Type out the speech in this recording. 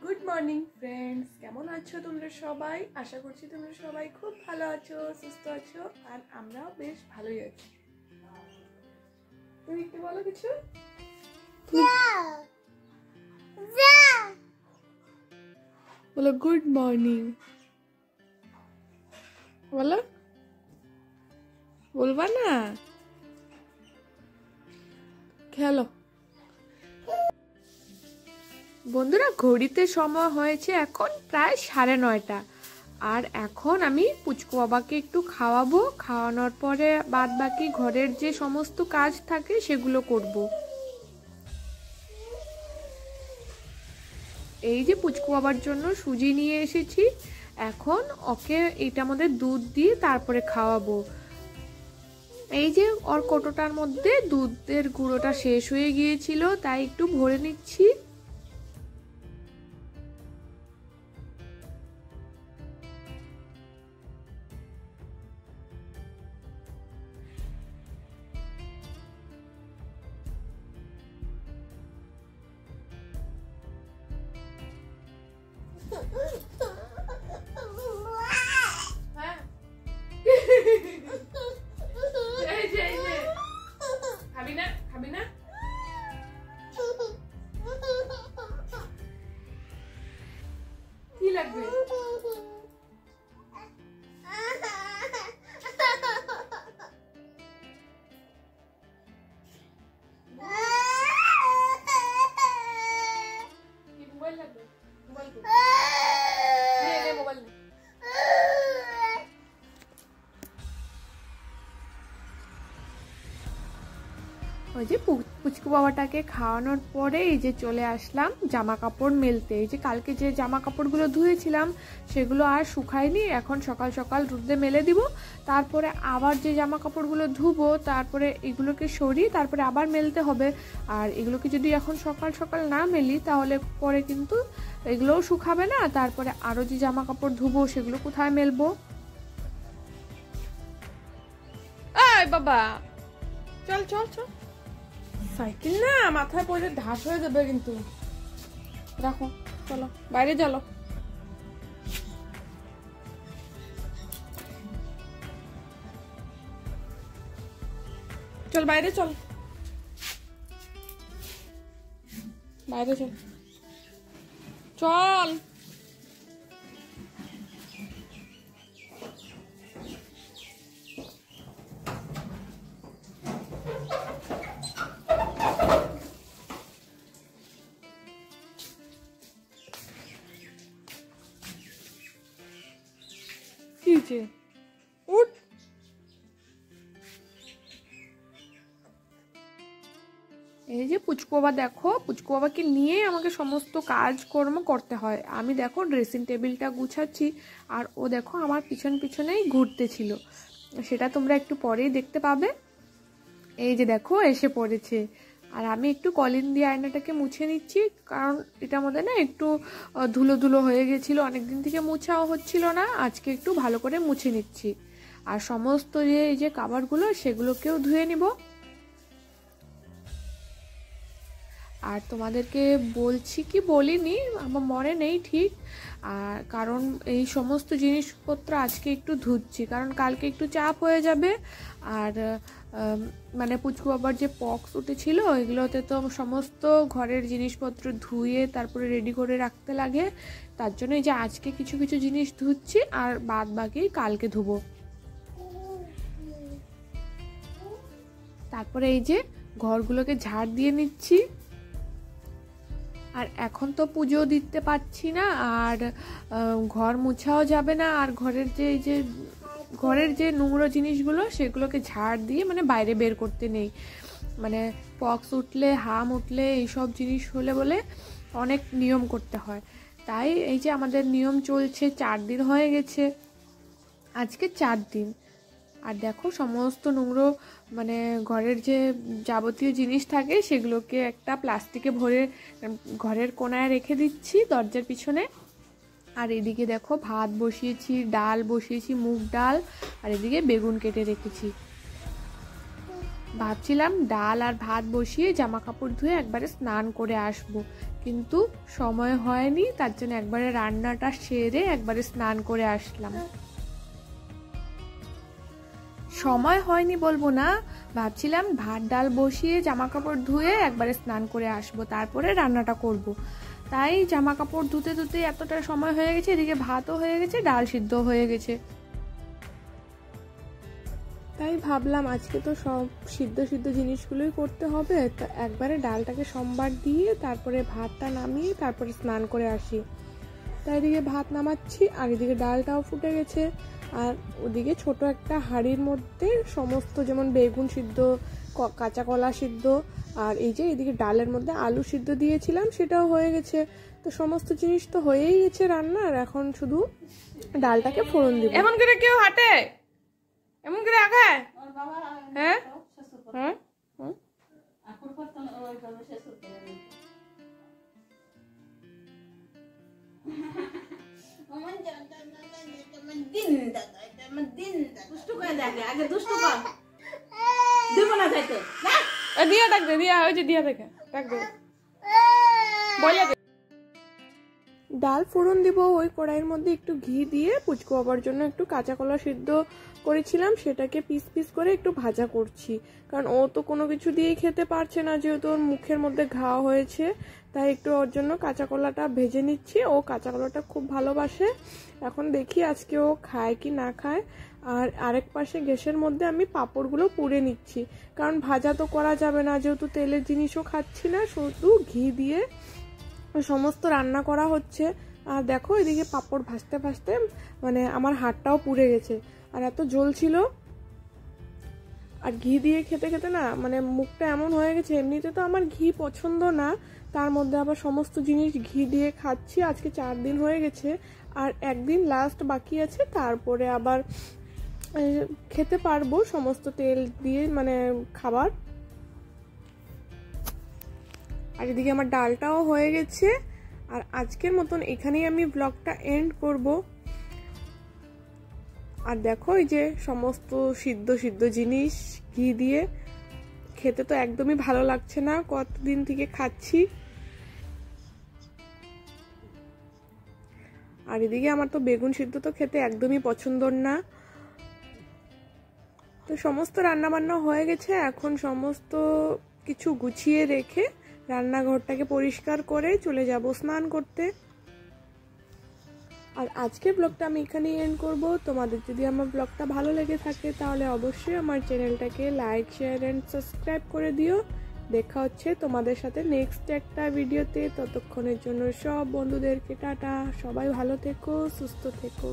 Good morning friends, কেমন আছো তোমরা সবাই? আশা করছি তোমরা সবাই খুব ভালো আছো, সুস্থ আছো, আর আমরাও বেশ ভালোই আছি। তুমি একটু বলো কিছু। বলো গুড মর্নিং, বলো। বলবা না? খেলো। বন্ধুরা, ঘড়িতে সময় হয়েছে এখন প্রায় 9:30, আর এখন আমি পুচকু বাবাকে একটু খাওয়াবো। খাওয়ানোর পরে বাদ বাকি ঘরের যে সমস্ত কাজ থাকে সেগুলো করব। এই যে পুচকু বাবার জন্য সুজি নিয়ে এসেছি, এখন ওকে এটার মধ্যে দুধ দিয়ে তারপরে খাওয়াবো। এই যে ওর কোটোটার মধ্যে দুধের গুঁড়োটা শেষ হয়ে গিয়েছিল, তাই একটু ভরে নিচ্ছি। খাবি না? খাবি না? কি লাগবে? মোবাইল লাগবে? মোবাইল নে, মোবাইল নে। ওই যে পুচকু বাবাটাকে খাওয়ানোর পরে এই যে চলে আসলাম জামা কাপড় মেলতে। এই যে কালকে যে জামা কাপড়গুলো ধুয়েছিলাম সেগুলো আর শুকায়নি, এখন সকাল সকাল রোদে মেলে দিব। তারপরে আবার যে জামা কাপড়গুলো ধুবো, তারপরে এগুলোকে সরিয়ে তারপরে আবার মেলতে হবে। আর এগুলোকে যদি এখন সকাল সকাল না মেলি তাহলে পরে কিন্তু এগুলোও শুকাবে না। তারপরে আরো যে জামা কাপড় ধুবো সেগুলো কোথায় মেলবো? এই বাবা, চল চল চল। সাইকেল না মাথায় পড়ে ধাস হয়ে যাবে কিন্তু। রাখো, চলো বাইরে চলো। চল বাইরে চল, বাইরে চল, চল। উঠ। এই যে পুচকু বাবা, দেখো পুচকু বাবাকে নিয়ে আমাকে সমস্ত কাজকর্ম করতে হয়। আমি দেখো ড্রেসিং টেবিলটা গুছাচ্ছি, আর ও দেখো আমার পিছন পিছনেই ঘুরতেছিল। সেটা তোমরা একটু পরেই দেখতে পাবে। এই যে দেখো এসে পড়েছে, আর আমি একটু কলিন দিয়ে আয়নাটাকে মুছে নিচ্ছি, কারণ এটার মধ্যে না একটু ধুলো ধুলো হয়ে গেছিলো, অনেকদিন থেকে মুছাও হচ্ছিল না। আজকে একটু ভালো করে মুছে নিচ্ছি। আর সমস্ত যে এই যে কাভারগুলো সেগুলোকেও ধুয়ে নিব। আর তোমাদেরকে বলছি কি বলিনি, আমার মনে নেই ঠিক। আর কারণ এই সমস্ত জিনিসপত্র আজকে একটু ধুচ্ছি, কারণ কালকে একটু চাপ হয়ে যাবে। আর মানে পুচকু বাবার যে পক্স উঠেছিল, এগুলোতে তো সমস্ত ঘরের জিনিসপত্র ধুয়ে তারপরে রেডি করে রাখতে লাগে। তার জন্য এই যে আজকে কিছু কিছু জিনিস ধুচ্ছি, আর বাদ বাকি কালকে ধুবো। তারপরে এই যে ঘরগুলোকে ঝাড় দিয়ে নিচ্ছি। আর এখন তো পুজো দিতে পারছি না, আর ঘর মুছাও যাবে না। আর ঘরের যে নোংরা জিনিসগুলো সেগুলোকে ঝাড় দিয়ে মানে বাইরে বের করতে নেই। মানে পক্স উঠলে, হাম উঠলে, এইসব জিনিস হলে বলে অনেক নিয়ম করতে হয়। তাই এই যে আমাদের নিয়ম চলছে, 4 দিন হয়ে গেছে, আজকে 4 দিন। আর দেখো সমস্ত নোংরা মানে ঘরের যে যাবতীয় জিনিস থাকে সেগুলোকে একটা প্লাস্টিকে ভরে ঘরের কোনায় রেখে দিচ্ছি দরজার পিছনে। আর এদিকে দেখো ভাত বসিয়েছি, ডাল বসিয়েছি, মুগ ডাল, আর এদিকে বেগুন কেটে রেখেছি। ভাবছিলাম ডাল আর ভাত বসিয়ে জামা কাপড় ধুয়ে একবারে স্নান করে আসব, কিন্তু সময় হয়নি, তার জন্য একবারে রান্নাটা সেরে একবারে স্নান করে আসলাম। সময় হয়নি বলবো না, ভাবছিলাম ভাত ডাল বসিয়ে জামা কাপড় ধুয়ে একবারে স্নান করে আসব, তারপরে রান্নাটা করব। তাই জামা কাপড় ধুতে ধুতে এতটা সময় হয়ে গেছে, এদিকে ভাতও হয়ে গেছে, ডাল সিদ্ধ হয়ে গেছে। তাই ভাবলাম আজকে তো সব সিদ্ধ সিদ্ধ জিনিসগুলোই করতে হবে, তো একবারে ডালটাকে সোমবার দিয়ে তারপরে ভাতটা নামিয়ে তারপরে স্নান করে আসি। তাই এদিকে ভাত নামাচ্ছি, আর এদিকে ডালটাও ফুটে গেছে। আর ওদিকে ছোট একটা হাঁড়ির মধ্যে সমস্ত, যেমন বেগুন সিদ্ধ, কাঁচা কলা সিদ্ধ, আর এই যে এদিকে ডালের মধ্যে আলু সিদ্ধ দিয়েছিলাম, সেটাও হয়ে গেছে। তো সমস্ত জিনিস তো হয়েই গেছে রান্নার, এখন শুধু ডালটাকে ফোড়ন দিব। এমন করে কেউ হাঁটে, এমন করে আগায়? হ্যাঁ হ্যাঁ দিয়া ডাক দে, দিয়া ওই যে দিয়া দেখে ডাক দে, বলে দে। ডাল ফোড়ন দিব, ওই কড়াইয়ের মধ্যে একটু ঘি দিয়ে পুচকু বাবার জন্য একটু কাঁচা কলা সিদ্ধ করেছিলাম, সেটাকে পিস পিস করে একটু ভাজা করছি, কারণ ও তো কোনো কিছু দিয়েই খেতে পারছে না, যেহেতু ওর মুখের মধ্যে ঘা হয়েছে। তাই একটু ওর জন্য কাঁচা কলাটা ভেজে নিচ্ছি, ও কাঁচা কলাটা খুব ভালোবাসে। এখন দেখি আজকে ও খায় কি না খায়। আর আরেক পাশে গ্যাসের মধ্যে আমি পাঁপড়গুলো পুড়ে নিচ্ছি, কারণ ভাজা তো করা যাবে না, যেহেতু তেলের জিনিসও খাচ্ছি না, শুধু ঘি দিয়ে সমস্ত রান্না করা হচ্ছে। আর দেখো এদিকে পাঁপড় ভাজতে ভাজতে মানে আমার হাতটাও পুড়ে গেছে, আর এত জ্বলছিল। আর ঘি দিয়ে খেতে খেতে না মানে মুখটা এমন হয়ে গেছে, এমনিতে তো আমার ঘি পছন্দ না, তার মধ্যে আবার সমস্ত জিনিস ঘি দিয়ে খাচ্ছি। আজকে 4 দিন হয়ে গেছে, আর একদিন লাস্ট বাকি আছে, তারপরে আবার খেতে পারবো সমস্ত তেল দিয়ে মানে খাবার। আর এদিকে আমার ডালটাও হয়ে গেছে। আর আজকের মতন এখানেই আমি ব্লগটা এন্ড করব। আর দেখো এই যে সমস্ত সিদ্ধ সিদ্ধ জিনিস ঘি দিয়ে খেতে তো একদমই ভালো লাগছে না, কতদিন থেকে খাচ্ছি। আর এদিকে আমার তো বেগুন সিদ্ধ তো খেতে একদমই পছন্দর না। তো সমস্ত রান্না বান্না হয়ে গেছে, এখন সমস্ত কিছু গুছিয়ে রেখে রান্নাঘরটাকে পরিষ্কার করে চলে যাব স্নান করতে। আর আজকের ব্লগটা আমি এখানেই এন্ড করব। তোমাদের যদি আমার ব্লগটা ভালো লেগে থাকে তাহলে অবশ্যই আমার চ্যানেলটাকে লাইক, শেয়ার এন্ড সাবস্ক্রাইব করে দিও। দেখা হচ্ছে তোমাদের সাথে নেক্সট একটা ভিডিওতে। ততক্ষণের জন্য সব বন্ধুদেরকে টাটা, সবাই ভালো থেকো, সুস্থ থেকো।